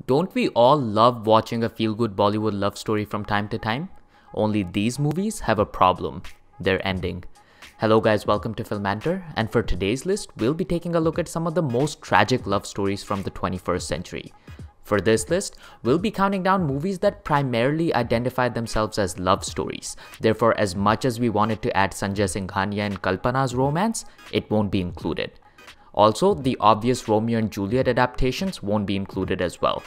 Don't we all love watching a feel-good Bollywood love story from time to time? Only these movies have a problem. Their ending. Hello guys, welcome to Filmanter, and for today's list, we'll be taking a look at some of the most tragic love stories from the 21st century. For this list, we'll be counting down movies that primarily identify themselves as love stories. Therefore, as much as we wanted to add Sanjay Singhania and Kalpana's romance, it won't be included. Also, the obvious Romeo and Juliet adaptations won't be included as well.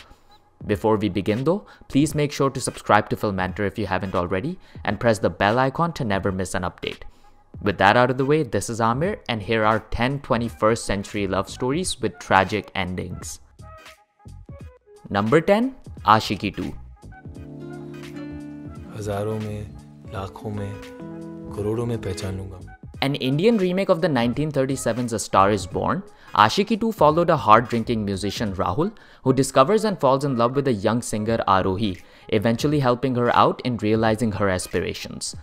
Before we begin though, please make sure to subscribe to Filmanter if you haven't already, and press the bell icon to never miss an update. With that out of the way, this is Amir, and here are 10 21st century love stories with tragic endings. Number 10. Aashiqui 2. हजारों में, लाखों में, करोड़ों में पहचान लूंगा. An Indian remake of the 1937's A Star is Born, Ashiki 2 followed a hard-drinking musician Rahul, who discovers and falls in love with a young singer Arohi, eventually helping her out in realizing her aspirations.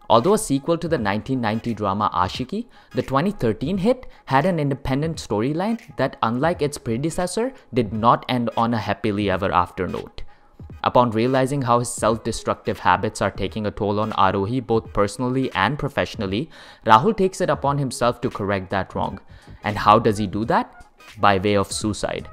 Although a sequel to the 1990 drama Ashiki, the 2013 hit had an independent storyline that, unlike its predecessor, did not end on a happily ever after note. Upon realizing how his self-destructive habits are taking a toll on Arohi both personally and professionally, Rahul takes it upon himself to correct that wrong. And how does he do that? By way of suicide.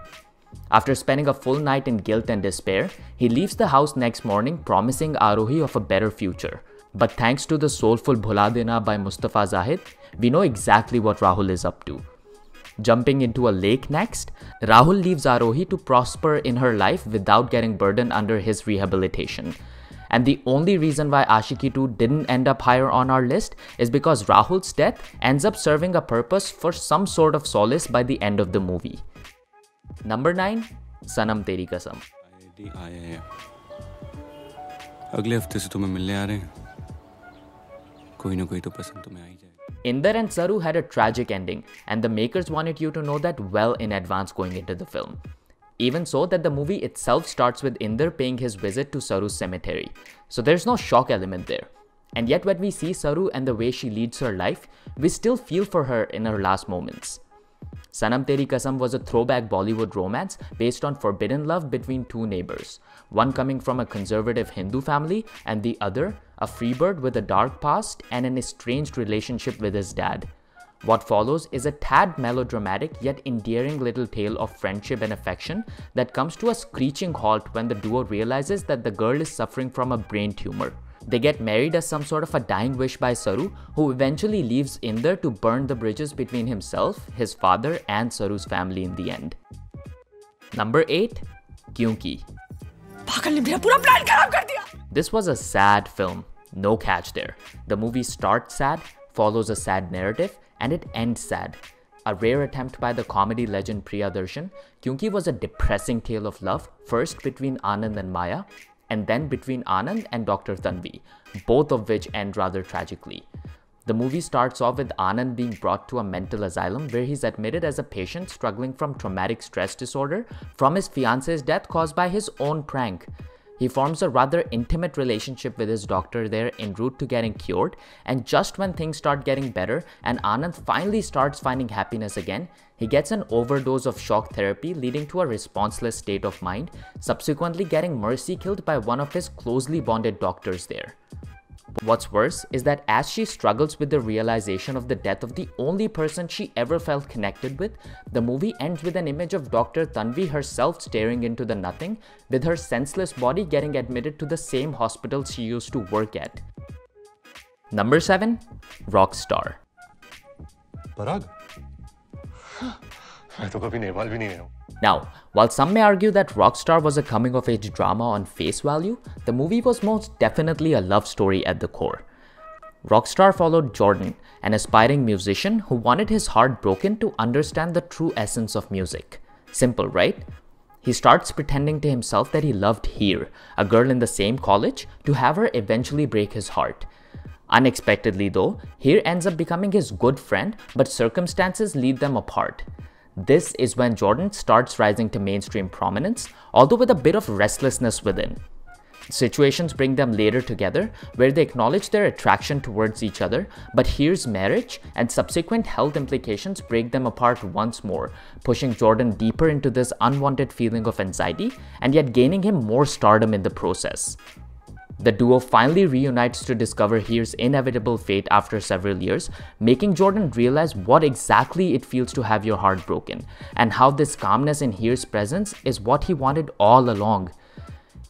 After spending a full night in guilt and despair, he leaves the house next morning promising Arohi of a better future. But thanks to the soulful Bhula Dena by Mustafa Zahid, we know exactly what Rahul is up to. Jumping into a lake next, Rahul leaves Arohi to prosper in her life without getting burdened under his rehabilitation. And the only reason why Ashiki 2 didn't end up higher on our list is because Rahul's death ends up serving a purpose for some sort of solace by the end of the movie. Number 9. Sanam Teri Kasam. अगले हफ्ते से तुम्हें मिलने आ रहे हैं. कोई ना कोई तो पसंद तुम्हें आ ही जाएगा. Inder and Saru had a tragic ending, and the makers wanted you to know that well in advance going into the film. Even so that the movie itself starts with Inder paying his visit to Saru's cemetery, so there's no shock element there. And yet when we see Saru and the way she leads her life, we still feel for her in her last moments. Sanam Teri Kasam was a throwback Bollywood romance based on forbidden love between two neighbors, one coming from a conservative Hindu family and the other a freebird with a dark past and an estranged relationship with his dad. What follows is a tad melodramatic yet endearing little tale of friendship and affection that comes to a screeching halt when the duo realizes that the girl is suffering from a brain tumor. They get married as some sort of a dying wish by Saru, who eventually leaves Inder to burn the bridges between himself, his father, and Saru's family in the end. Number 8. Kyon Ki. This was a sad film, no catch there. The movie starts sad, follows a sad narrative, and it ends sad. A rare attempt by the comedy legend Priyadarshan, Kyon Ki was a depressing tale of love, first between Anand and Maya, and then between Anand and Dr. Tanvi, both of which end rather tragically. The movie starts off with Anand being brought to a mental asylum where he's admitted as a patient struggling from traumatic stress disorder from his fiance's death caused by his own prank. He forms a rather intimate relationship with his doctor there en route to getting cured, and just when things start getting better and Anand finally starts finding happiness again, he gets an overdose of shock therapy leading to a responseless state of mind, subsequently getting mercy killed by one of his closely bonded doctors there. What's worse is that as she struggles with the realization of the death of the only person she ever felt connected with, the movie ends with an image of Dr. Tanvi herself staring into the nothing, with her senseless body getting admitted to the same hospital she used to work at. Number 7. Rockstar. Parag? मैं तो कभी नेपाल भी नहीं गया हूँ. Now, while some may argue that Rockstar was a coming-of-age drama on face value, the movie was most definitely a love story at the core. Rockstar followed Jordan, an aspiring musician who wanted his heart broken to understand the true essence of music. Simple, right? He starts pretending to himself that he loved Heer, a girl in the same college, to have her eventually break his heart. Unexpectedly though, Heer ends up becoming his good friend, but circumstances lead them apart. This is when Jordan starts rising to mainstream prominence, although with a bit of restlessness within. Situations bring them later together, where they acknowledge their attraction towards each other, but here's marriage and subsequent health implications break them apart once more, pushing Jordan deeper into this unwanted feeling of anxiety and yet gaining him more stardom in the process. The duo finally reunites to discover Here's inevitable fate after several years, making Jordan realize what exactly it feels to have your heart broken, and how this calmness in Here's presence is what he wanted all along.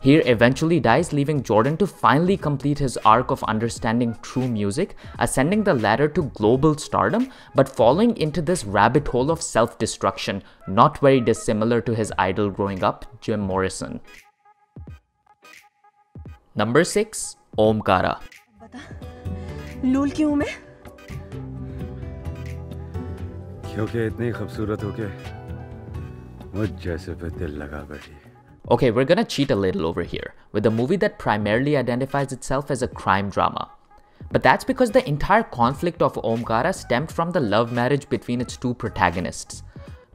Here eventually dies, leaving Jordan to finally complete his arc of understanding true music, ascending the ladder to global stardom, but falling into this rabbit hole of self-destruction, not very dissimilar to his idol growing up, Jim Morrison. Number 6. Omkara. Lol क्यों हूं मैं? क्योंकि इतनी खूबसूरत हो के मुझ जैसे पे दिल लगा बैठी. Okay, we're gonna cheat a little over here, with a movie that primarily identifies itself as a crime drama. But that's because the entire conflict of Omkara stemmed from the love marriage between its two protagonists.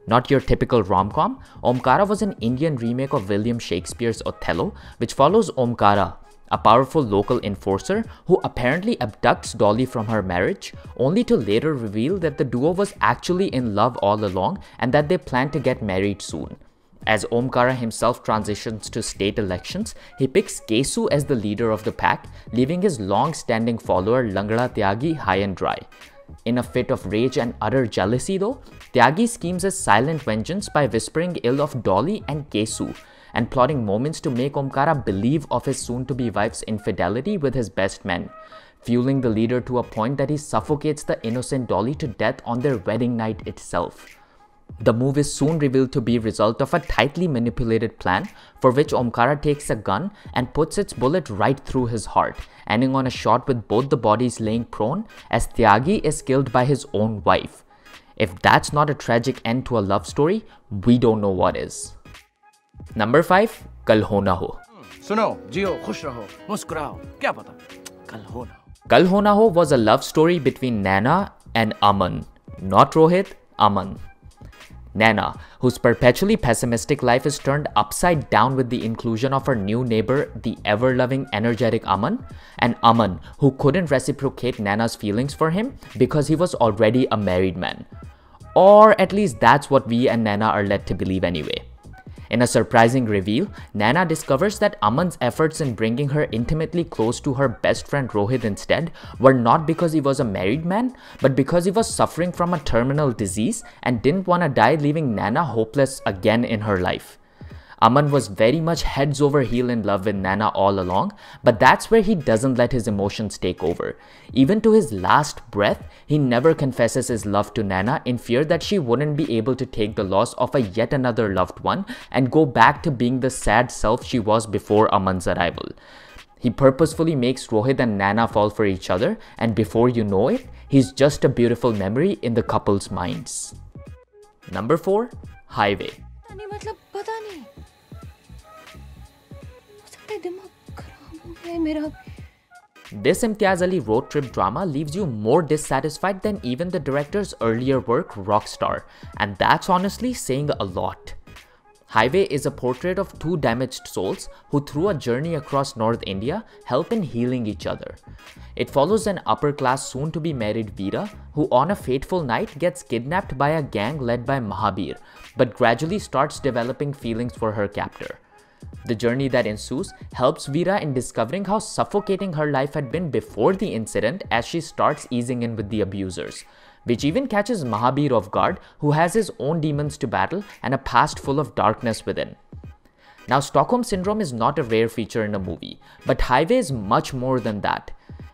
Not your typical rom-com, Omkara was an Indian remake of William Shakespeare's Othello, which follows Omkara, a powerful local enforcer who apparently abducts Dolly from her marriage, only to later reveal that the duo was actually in love all along and that they plan to get married soon. As Omkara himself transitions to state elections, he picks Kesu as the leader of the pack, leaving his long-standing follower Langda Tyagi high and dry. In a fit of rage and utter jealousy though, Tyagi schemes his silent vengeance by whispering ill of Dolly and Kesu, and plotting moments to make Omkara believe of his soon-to-be wife's infidelity with his best men, fueling the leader to a point that he suffocates the innocent Dolly to death on their wedding night itself. The move is soon revealed to be a result of a tightly manipulated plan for which Omkara takes a gun and puts its bullet right through his heart, ending on a shot with both the bodies laying prone as Tyagi is killed by his own wife. If that's not a tragic end to a love story, we don't know what is. Number 5. Kal Ho Naa Ho. सुनो, जियो, खुश रहो, मुस्कुराओ, क्या पता, कल हो ना हो. Kalhonahu was a love story between Naina and Aman. Not Rohit, Aman. Naina, whose perpetually pessimistic life is turned upside down with the inclusion of her new neighbor, the ever-loving, energetic Aman, and Aman, who couldn't reciprocate Naina's feelings for him because he was already a married man. Or at least that's what we and Naina are led to believe anyway. In a surprising reveal, Naina discovers that Aman's efforts in bringing her intimately close to her best friend Rohit instead were not because he was a married man, but because he was suffering from a terminal disease and didn't want to die, leaving Naina hopeless again in her life. Aman was very much heads over heel in love with Naina all along, but that's where he doesn't let his emotions take over. Even to his last breath, he never confesses his love to Naina in fear that she wouldn't be able to take the loss of a yet another loved one and go back to being the sad self she was before Aman's arrival. He purposefully makes Rohit and Naina fall for each other, and before you know it, he's just a beautiful memory in the couple's minds. Number 4. Highway. This Imtiaz Ali road trip drama leaves you more dissatisfied than even the director's earlier work, Rockstar, and that's honestly saying a lot. Highway is a portrait of two damaged souls who, through a journey across North India, help in healing each other. It follows an upper-class soon-to-be married Veera who on a fateful night gets kidnapped by a gang led by Mahabir, but gradually starts developing feelings for her captor. The journey that ensues helps Veera in discovering how suffocating her life had been before the incident as she starts easing in with the abusers, which even catches Mahabir off guard, who has his own demons to battle and a past full of darkness within. Now, Stockholm Syndrome is not a rare feature in a movie, but Highway is much more than that.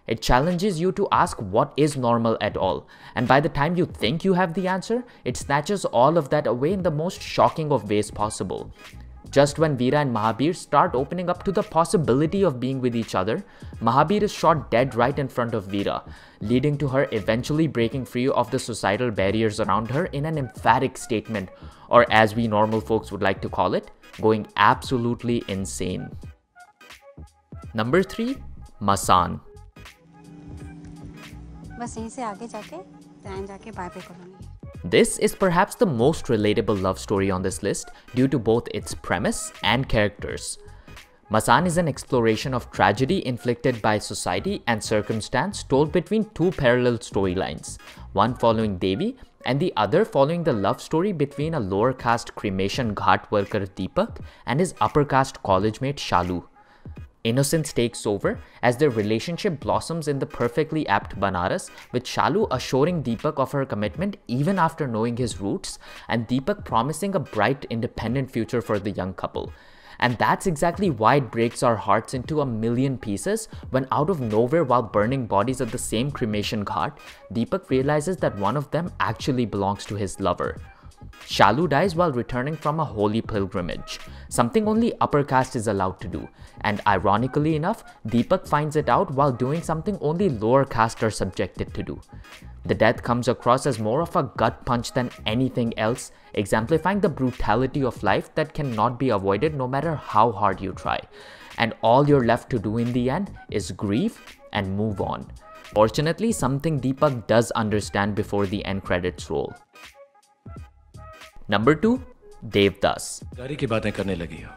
It challenges you to ask what is normal at all, and by the time you think you have the answer, it snatches all of that away in the most shocking of ways possible. Just when Veera and Mahabir start opening up to the possibility of being with each other, Mahabir is shot dead right in front of Veera, leading to her eventually breaking free of the societal barriers around her in an emphatic statement, or as we normal folks would like to call it, going absolutely insane. Number 3. Masan. This is perhaps the most relatable love story on this list due to both its premise and characters. Masan is an exploration of tragedy inflicted by society and circumstance told between two parallel storylines, one following Devi and the other following the love story between a lower caste cremation ghat worker Deepak and his upper caste college mate Shalu. Innocence takes over as their relationship blossoms in the perfectly apt Banaras, with Shalu assuring Deepak of her commitment even after knowing his roots, and Deepak promising a bright, independent future for the young couple. And that's exactly why it breaks our hearts into a million pieces when out of nowhere, while burning bodies at the same cremation ghat, Deepak realizes that one of them actually belongs to his lover. Shalu dies while returning from a holy pilgrimage, something only upper caste is allowed to do, and ironically enough, Deepak finds it out while doing something only lower caste are subjected to do. The death comes across as more of a gut punch than anything else, exemplifying the brutality of life that cannot be avoided no matter how hard you try. And all you're left to do in the end is grieve and move on. Fortunately, something Deepak does understand before the end credits roll. Number 2. Devdas. गाड़ी की बातें करने लगी हो,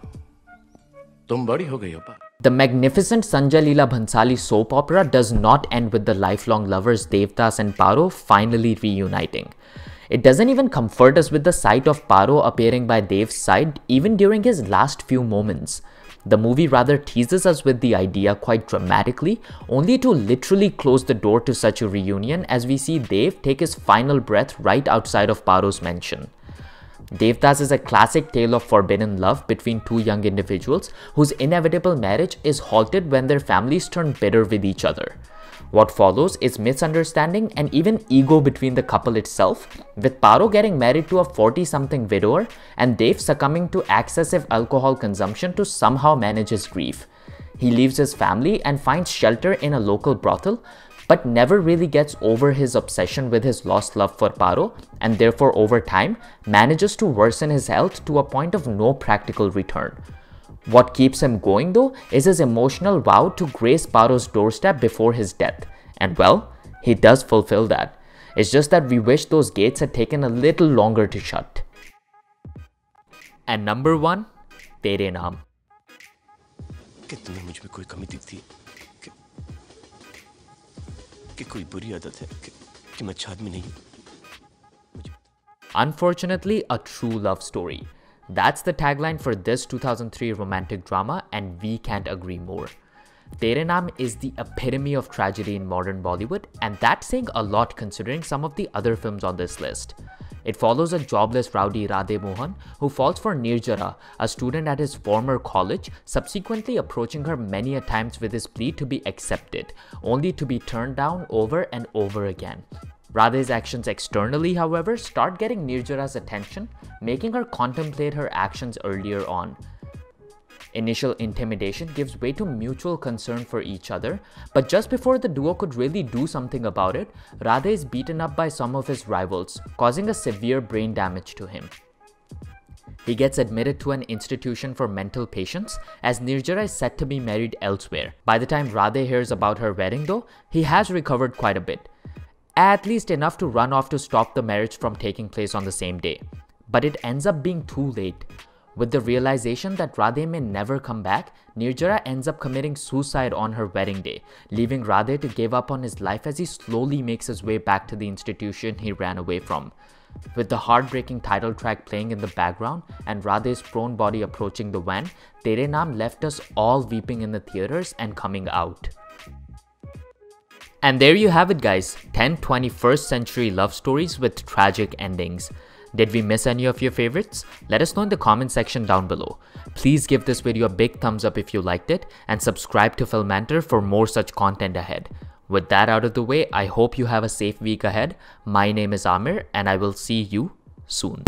तुम बड़ी हो गई हो पा। The magnificent Sanjay Leela Bhansali soap opera does not end with the lifelong lovers Devdas and Paro finally reuniting. It doesn't even comfort us with the sight of Paro appearing by Dev's side even during his last few moments. The movie rather teases us with the idea quite dramatically, only to literally close the door to such a reunion as we see Dev take his final breath right outside of Paro's mansion. Devdas is a classic tale of forbidden love between two young individuals whose inevitable marriage is halted when their families turn bitter with each other. What follows is misunderstanding and even ego between the couple itself, with Paro getting married to a 40-something widower and Dev succumbing to excessive alcohol consumption to somehow manage his grief. He leaves his family and finds shelter in a local brothel, but never really gets over his obsession with his lost love for Paro, and therefore over time manages to worsen his health to a point of no practical return. What keeps him going though is his emotional vow to grace Paro's doorstep before his death, and well, he does fulfill that. It's just that we wish those gates had taken a little longer to shut. And number 1, Tere Naam. कि तुम्हें मुझ में कोई कमी दिखती कि कोई बुरी आदत है कि मैं अच्छा आदमी नहीं हूं। Unfortunately, a true love story. That's the tagline for this 2003 romantic drama, and we can't agree more. Tere Naam is the epitome of tragedy in modern Bollywood, and that's saying a lot considering some of the other films on this list. It follows a jobless rowdy Radhe Mohan who falls for Nirjara, a student at his former college, subsequently approaching her many a times with his plea to be accepted, only to be turned down over and over again. Radhe's actions externally, however, start getting Nirjara's attention, making her contemplate her actions earlier on. Initial intimidation gives way to mutual concern for each other, but just before the duo could really do something about it, Radhe is beaten up by some of his rivals, causing a severe brain damage to him. He gets admitted to an institution for mental patients, as Nirjara is set to be married elsewhere. By the time Radhe hears about her wedding though, he has recovered quite a bit. At least enough to run off to stop the marriage from taking place on the same day. But it ends up being too late. With the realization that Radhe may never come back, Nirjara ends up committing suicide on her wedding day, leaving Radhe to give up on his life as he slowly makes his way back to the institution he ran away from. With the heartbreaking title track playing in the background and Radhe's prone body approaching the van, Tere Naam left us all weeping in the theaters and coming out. And there you have it guys, 10 21st century love stories with tragic endings. Did we miss any of your favorites? Let us know in the comment section down below. Please give this video a big thumbs up if you liked it and subscribe to Filmanter for more such content ahead. With that out of the way, I hope you have a safe week ahead. My name is Amir and I will see you soon.